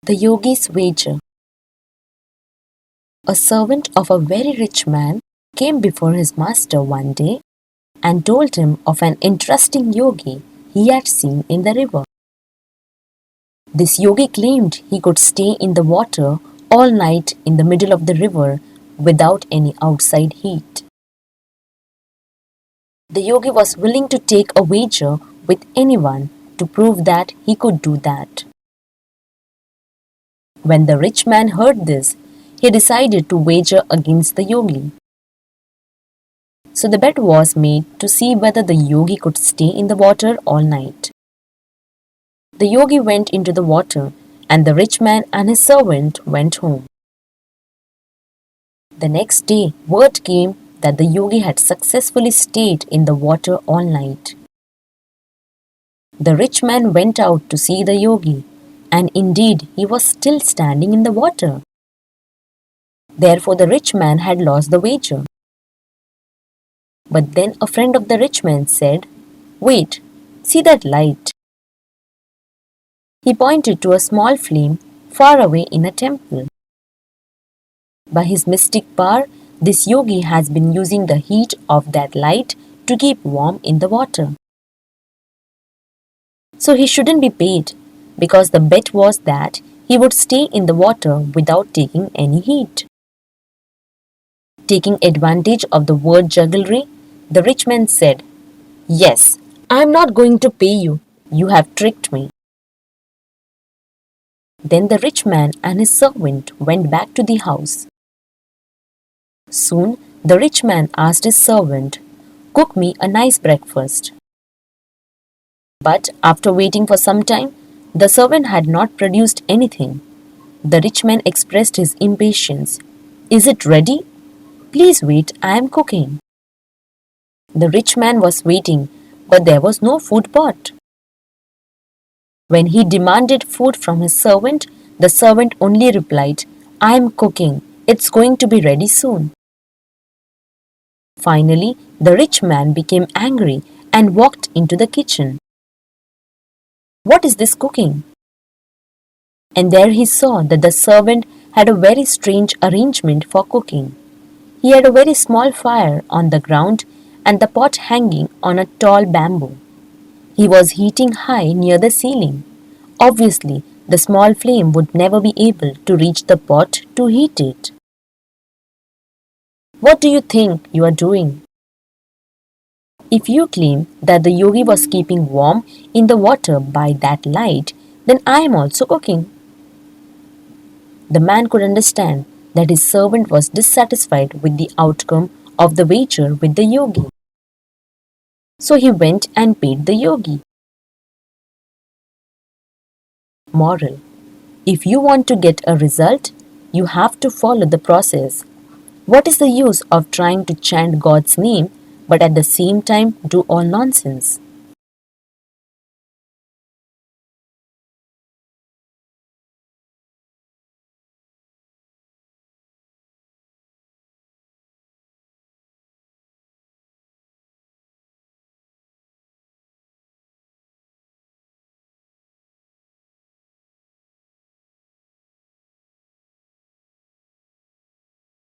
The Yogi's Wager. A servant of a very rich man came before his master one day and told him of an interesting yogi he had seen in the river. This yogi claimed he could stay in the water all night in the middle of the river without any outside heat. The yogi was willing to take a wager with anyone to prove that he could do that. When the rich man heard this, he decided to wager against the yogi. So the bet was made to see whether the yogi could stay in the water all night. The yogi went into the water, and the rich man and his servant went home. The next day, word came that the yogi had successfully stayed in the water all night. The rich man went out to see the yogi, and indeed he was still standing in the water. Therefore, the rich man had lost the wager. But then a friend of the rich man said, "Wait, see that light?" He pointed to a small flame far away in a temple. By his mystic power, this yogi has been using the heat of that light to keep warm in the water. So he shouldn't be paid, because the bet was that he would stay in the water without taking any heat. Taking advantage of the word jugglery, the rich man said, "Yes, I am not going to pay you. You have tricked me." Then the rich man and his servant went back to the house. Soon the rich man asked his servant, "Cook me a nice breakfast." But after waiting for some time, the servant had not produced anything. The rich man expressed his impatience. "Is it ready? Please wait, I am cooking." The rich man was waiting, but there was no food pot. When he demanded food from his servant, the servant only replied, "I am cooking. It's going to be ready soon." Finally, the rich man became angry and walked into the kitchen. "What is this cooking?" And there he saw that the servant had a very strange arrangement for cooking. He had a very small fire on the ground and the pot hanging on a tall bamboo. He was heating high near the ceiling. Obviously, the small flame would never be able to reach the pot to heat it. What do you think you are doing? If you claim that the yogi was keeping warm in the water by that light, then I am also cooking. The man could understand that his servant was dissatisfied with the outcome of the wager with the yogi. So he went and paid the yogi. Moral: if you want to get a result, you have to follow the process. What is the use of trying to chant God's name but at the same time do all nonsense?